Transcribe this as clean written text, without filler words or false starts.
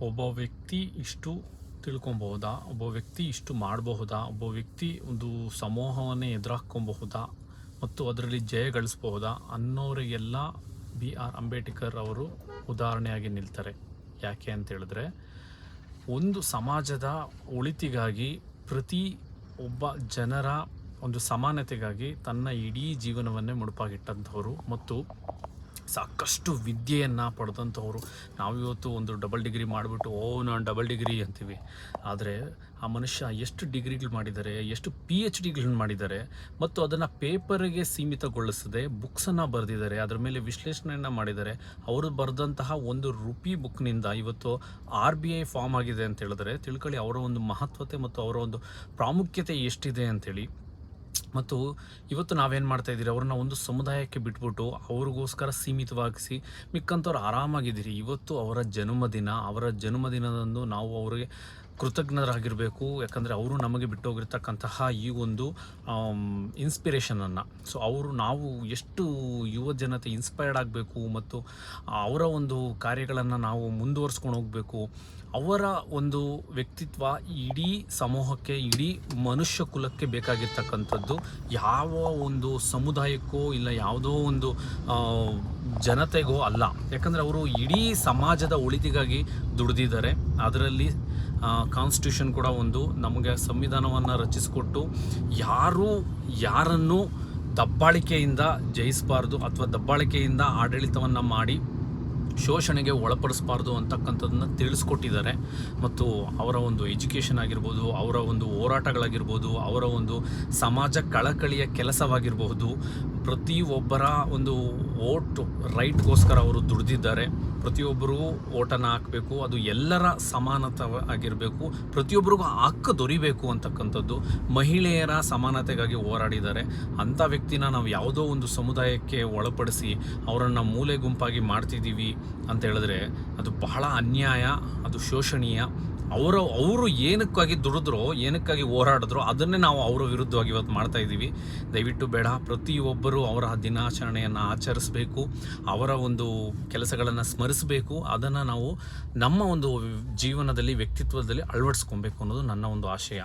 ಒಬ್ಬ ವ್ಯಕ್ತಿ ಇಷ್ಟು ತಿಳ್ಕೊಬಹುದಾ, ಒಬ್ಬ ವ್ಯಕ್ತಿ ಇಷ್ಟು ಮಾಡಬಹುದಾ, ಒಬ್ಬ ವ್ಯಕ್ತಿ ಒಂದು ಸಮೂಹವನ್ನೇ ಎದುರಾಕ್ಕೊಬಹುದಾ ಮತ್ತು ಅದರಲ್ಲಿ ಜಯ ಗಳಿಸಬಹುದಾ ಅನ್ನೋರಿಗೆಲ್ಲ BR ಅಂಬೇಡ್ಕರ್ ಅವರು ಉದಾಹರಣೆಯಾಗಿ ನಿಲ್ತಾರೆ. ಯಾಕೆ ಅಂತ ಹೇಳಿದ್ರೆ, ಒಂದು ಸಮಾಜದ ಒಳಿತಿಗಾಗಿ ಪ್ರತಿ ಒಬ್ಬ ಜನರ ಒಂದು ಸಮಾನತೆಗಾಗಿ ತನ್ನ ಇಡೀ ಜೀವನವನ್ನೇ ಮುಡುಪಾಗಿಟ್ಟಂಥವರು ಮತ್ತು ಸಾಕಷ್ಟು ವಿದ್ಯೆಯನ್ನು ಪಡೆದಂಥವ್ರು. ನಾವಿವತ್ತು ಒಂದು ಡಬಲ್ ಡಿಗ್ರಿ ಮಾಡಿಬಿಟ್ಟು ನಾನು ಡಬಲ್ ಡಿಗ್ರಿ ಅಂತೀವಿ. ಆದರೆ ಆ ಮನುಷ್ಯ ಎಷ್ಟು ಡಿಗ್ರಿಗಳು ಮಾಡಿದ್ದಾರೆ, ಎಷ್ಟು PhDಗಳನ್ನ ಮಾಡಿದ್ದಾರೆ ಮತ್ತು ಅದನ್ನು ಪೇಪರಿಗೆ ಸೀಮಿತಗೊಳಿಸದೆ ಬುಕ್ಸನ್ನು ಬರೆದಿದ್ದಾರೆ, ಅದರ ಮೇಲೆ ವಿಶ್ಲೇಷಣೆಯನ್ನು ಮಾಡಿದ್ದಾರೆ. ಅವರು ಬರೆದಂತಹ ಒಂದು ರೂಪಿ ಬುಕ್ನಿಂದ ಇವತ್ತು RBI ಫಾರ್ಮ್ ಆಗಿದೆ ಅಂತ ಹೇಳಿದ್ರೆ ತಿಳ್ಕೊಳ್ಳಿ ಅವರ ಒಂದು ಮಹತ್ವತೆ ಮತ್ತು ಅವರ ಒಂದು ಪ್ರಾಮುಖ್ಯತೆ ಎಷ್ಟಿದೆ ಅಂಥೇಳಿ. ಮತ್ತು ಇವತ್ತು ನಾವೇನು ಮಾಡ್ತಾಯಿದ್ದೀರಿ, ಅವ್ರನ್ನ ಒಂದು ಸಮುದಾಯಕ್ಕೆ ಬಿಟ್ಬಿಟ್ಟು ಅವ್ರಿಗೋಸ್ಕರ ಸೀಮಿತವಾಗಿಸಿ ಮಿಕ್ಕಂಥವ್ರು ಆರಾಮಾಗಿದ್ದೀರಿ. ಇವತ್ತು ಅವರ ಜನ್ಮದಿನದಂದು ನಾವು ಅವರಿಗೆ ಕೃತಜ್ಞರಾಗಿರಬೇಕು. ಯಾಕಂದರೆ ಅವರು ನಮಗೆ ಬಿಟ್ಟೋಗಿರ್ತಕ್ಕಂತಹ ಈ ಒಂದು ಇನ್ಸ್ಪಿರೇಷನನ್ನು, ಸೊ ನಾವು ಎಷ್ಟು ಯುವ ಜನತೆ ಇನ್ಸ್ಪೈರ್ಡ್ ಆಗಬೇಕು ಮತ್ತು ಅವರ ಒಂದು ಕಾರ್ಯಗಳನ್ನು ನಾವು ಮುಂದುವರಿಸ್ಕೊಂಡು ಹೋಗಬೇಕು. ಅವರ ಒಂದು ವ್ಯಕ್ತಿತ್ವ ಇಡೀ ಸಮೂಹಕ್ಕೆ, ಇಡೀ ಮನುಷ್ಯ ಕುಲಕ್ಕೆ ಬೇಕಾಗಿರ್ತಕ್ಕಂಥದ್ದು. ಯಾವ ಒಂದು ಸಮುದಾಯಕ್ಕೋ ಇಲ್ಲ ಯಾವುದೋ ಒಂದು ಜನತೆಗೋ ಅಲ್ಲ. ಯಾಕಂದರೆ ಅವರು ಇಡೀ ಸಮಾಜದ ಒಳಿತಿಗಾಗಿ ದುಡಿದಿದ್ದಾರೆ. ಅದರಲ್ಲಿ ಕಾನ್ಸ್ಟಿಟ್ಯೂಷನ್ ಕೂಡ ಒಂದು ನಮಗೆ ಸಂವಿಧಾನವನ್ನು ರಚಿಸಿಕೊಟ್ಟು ಯಾರನ್ನು ದಬ್ಬಾಳಿಕೆಯಿಂದ ಜಯಿಸಬಾರ್ದು ಅಥವಾ ದಬ್ಬಾಳಿಕೆಯಿಂದ ಆಡಳಿತವನ್ನು ಮಾಡಿ ಶೋಷಣೆಗೆ ಒಳಪಡಿಸಬಾರ್ದು ಅಂತಕ್ಕಂಥದ್ದನ್ನು ತಿಳಿಸ್ಕೊಟ್ಟಿದ್ದಾರೆ. ಮತ್ತು ಅವರ ಒಂದು ಎಜುಕೇಷನ್ ಆಗಿರ್ಬೋದು, ಅವರ ಒಂದು ಹೋರಾಟಗಳಾಗಿರ್ಬೋದು, ಅವರ ಒಂದು ಸಮಾಜ ಕಳಕಳಿಯ ಕೆಲಸವಾಗಿರಬಹುದು, ಪ್ರತಿಯೊಬ್ಬರ ಒಂದು ವೋಟ್ ರೈಟ್ಗೋಸ್ಕರ ಅವರು ದುಡಿದಿದ್ದಾರೆ. ಪ್ರತಿಯೊಬ್ಬರಿಗೂ ಓಟನ್ನು ಹಾಕಬೇಕು, ಅದು ಎಲ್ಲರ ಸಮಾನತೆ ಆಗಿರಬೇಕು, ಪ್ರತಿಯೊಬ್ಬರಿಗೂ ಹಕ್ಕು ದೊರಿಬೇಕು ಅಂತಕ್ಕಂಥದ್ದು. ಮಹಿಳೆಯರ ಸಮಾನತೆಗಾಗಿ ಹೋರಾಡಿದ್ದಾರೆ. ಅಂಥ ವ್ಯಕ್ತಿನ ನಾವು ಯಾವುದೋ ಒಂದು ಸಮುದಾಯಕ್ಕೆ ಒಳಪಡಿಸಿ ಅವರನ್ನು ಮೂಲೆ ಗುಂಪಾಗಿ ಮಾಡ್ತಿದ್ದೀವಿ ಅಂತ ಹೇಳಿದ್ರೆ ಅದು ಬಹಳ ಅನ್ಯಾಯ, ಅದು ಶೋಷಣೀಯ. ಅವರು ಏನಕ್ಕಾಗಿ ದುಡಿದ್ರೋ, ಏನಕ್ಕಾಗಿ ಹೋರಾಡಿದ್ರೋ ಅದನ್ನೇ ನಾವು ಅವರ ವಿರುದ್ಧವಾಗಿ ಇವತ್ತು ಮಾಡ್ತಾಯಿದ್ದೀವಿ. ದಯವಿಟ್ಟು ಬೇಡ. ಪ್ರತಿಯೊಬ್ಬರೂ ಅವರ ದಿನಾಚರಣೆಯನ್ನು ಆಚರಿಸಬೇಕು, ಅವರ ಒಂದು ಕೆಲಸಗಳನ್ನು ಸ್ಮರಿಸಬೇಕು. ಅದನ್ನು ನಾವು ನಮ್ಮ ಒಂದು ಜೀವನದಲ್ಲಿ, ವ್ಯಕ್ತಿತ್ವದಲ್ಲಿ ಅಳವಡಿಸ್ಕೊಬೇಕು ಅನ್ನೋದು ನನ್ನ ಒಂದು ಆಶಯ.